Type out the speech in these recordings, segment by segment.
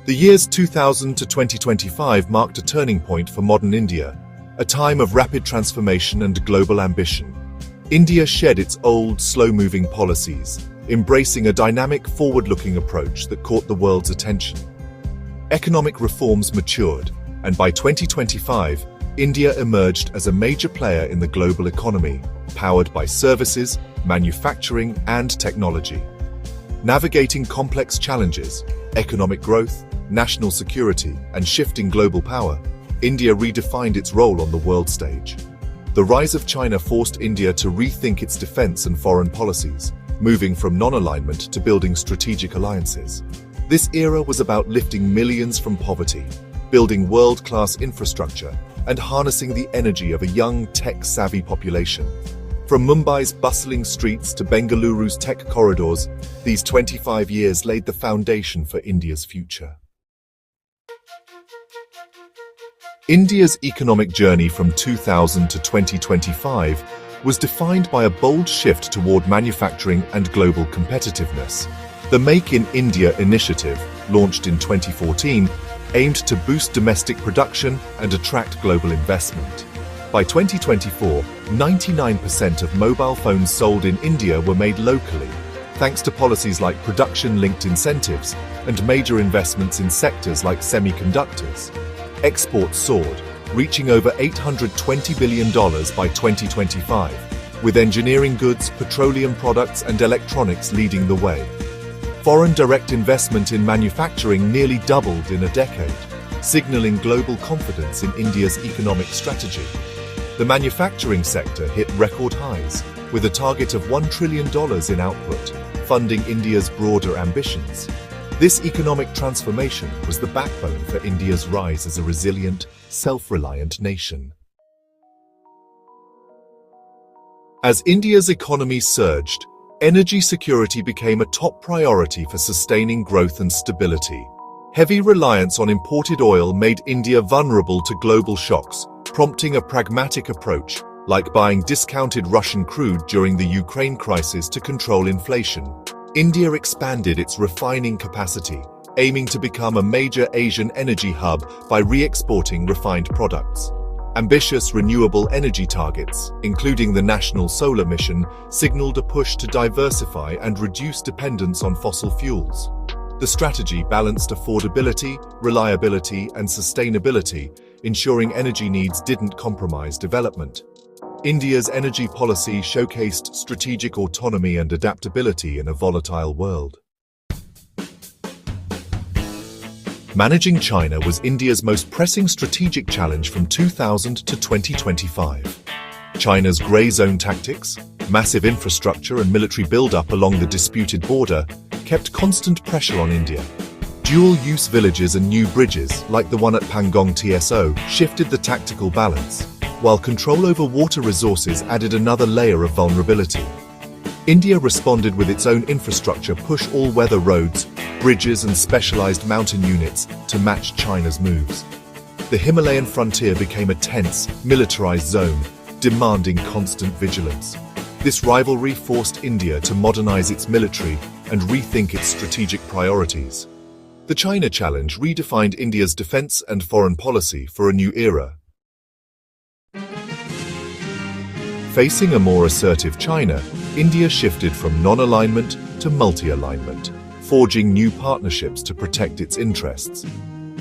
The years 2000 to 2025 marked a turning point for modern India, a time of rapid transformation and global ambition. India shed its old, slow-moving policies, embracing a dynamic, forward-looking approach that caught the world's attention. Economic reforms matured, and by 2025, India emerged as a major player in the global economy, powered by services, manufacturing, and technology. Navigating complex challenges, economic growth, national security, and shifting global power, India redefined its role on the world stage. The rise of China forced India to rethink its defense and foreign policies, moving from non-alignment to building strategic alliances. This era was about lifting millions from poverty, building world-class infrastructure, and harnessing the energy of a young, tech-savvy population. From Mumbai's bustling streets to Bengaluru's tech corridors, these 25 years laid the foundation for India's future. India's economic journey from 2000 to 2025 was defined by a bold shift toward manufacturing and global competitiveness. The Make in India initiative, launched in 2014, aimed to boost domestic production and attract global investment. By 2024, 99% of mobile phones sold in India were made locally, thanks to policies like production-linked incentives and major investments in sectors like semiconductors. Exports soared, reaching over $820 billion by 2025, with engineering goods, petroleum products, and electronics leading the way. Foreign direct investment in manufacturing nearly doubled in a decade, signaling global confidence in India's economic strategy. The manufacturing sector hit record highs, with a target of $1 trillion in output, funding India's broader ambitions. This economic transformation was the backbone for India's rise as a resilient, self-reliant nation. As India's economy surged, energy security became a top priority for sustaining growth and stability. Heavy reliance on imported oil made India vulnerable to global shocks, prompting a pragmatic approach, like buying discounted Russian crude during the Ukraine crisis to control inflation. India expanded its refining capacity, aiming to become a major Asian energy hub by re-exporting refined products. Ambitious renewable energy targets, including the National Solar Mission, signaled a push to diversify and reduce dependence on fossil fuels. The strategy balanced affordability, reliability, and sustainability, ensuring energy needs didn't compromise development. India's energy policy showcased strategic autonomy and adaptability in a volatile world. Managing China was India's most pressing strategic challenge from 2000 to 2025. China's grey zone tactics, massive infrastructure and military build-up along the disputed border kept constant pressure on India. Dual-use villages and new bridges, like the one at Pangong TSO, shifted the tactical balance, while control over water resources added another layer of vulnerability. India responded with its own infrastructure, push all-weather roads, bridges and specialized mountain units to match China's moves. The Himalayan frontier became a tense, militarized zone, demanding constant vigilance. This rivalry forced India to modernize its military and rethink its strategic priorities. The China challenge redefined India's defense and foreign policy for a new era. Facing a more assertive China, India shifted from non-alignment to multi-alignment, forging new partnerships to protect its interests.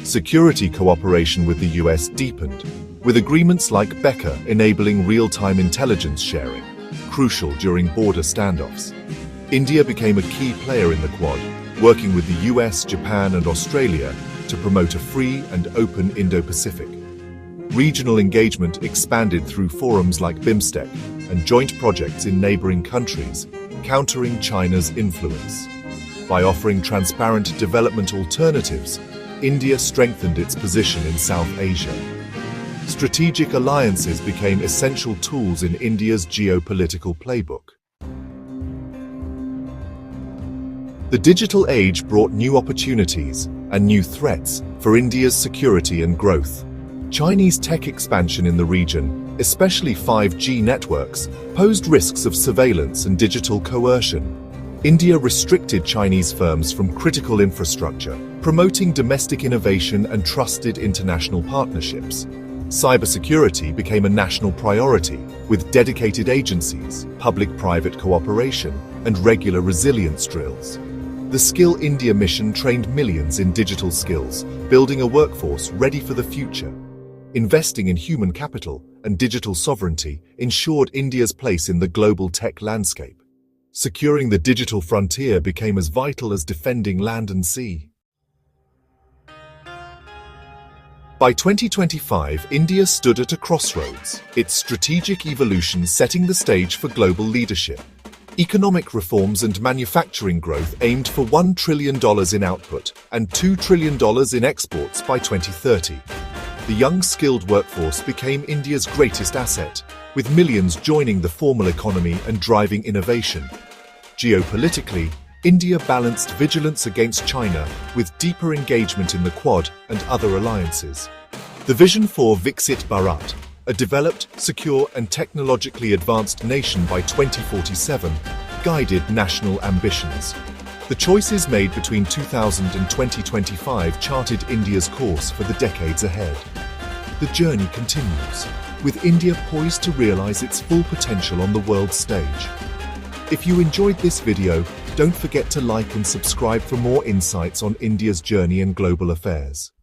Security cooperation with the US deepened, with agreements like BECA enabling real-time intelligence sharing, crucial during border standoffs. India became a key player in the Quad, working with the US, Japan, and Australia to promote a free and open Indo-Pacific. Regional engagement expanded through forums like BIMSTEC and joint projects in neighboring countries, countering China's influence. By offering transparent development alternatives, India strengthened its position in South Asia. Strategic alliances became essential tools in India's geopolitical playbook. The digital age brought new opportunities and new threats for India's security and growth. Chinese tech expansion in the region, especially 5G networks, posed risks of surveillance and digital coercion. India restricted Chinese firms from critical infrastructure, promoting domestic innovation and trusted international partnerships. Cybersecurity became a national priority, with dedicated agencies, public-private cooperation, and regular resilience drills. The Skill India mission trained millions in digital skills, building a workforce ready for the future. Investing in human capital and digital sovereignty ensured India's place in the global tech landscape. Securing the digital frontier became as vital as defending land and sea. By 2025, India stood at a crossroads, its strategic evolution setting the stage for global leadership. Economic reforms and manufacturing growth aimed for $1 trillion in output and $2 trillion in exports by 2030. The young skilled workforce became India's greatest asset, with millions joining the formal economy and driving innovation. Geopolitically, India balanced vigilance against China with deeper engagement in the Quad and other alliances. The vision for Viksit Bharat, a developed, secure and technologically advanced nation by 2047, guided national ambitions. The choices made between 2000 and 2025 charted India's course for the decades ahead. The journey continues, with India poised to realize its full potential on the world stage. If you enjoyed this video, don't forget to like and subscribe for more insights on India's journey and global affairs.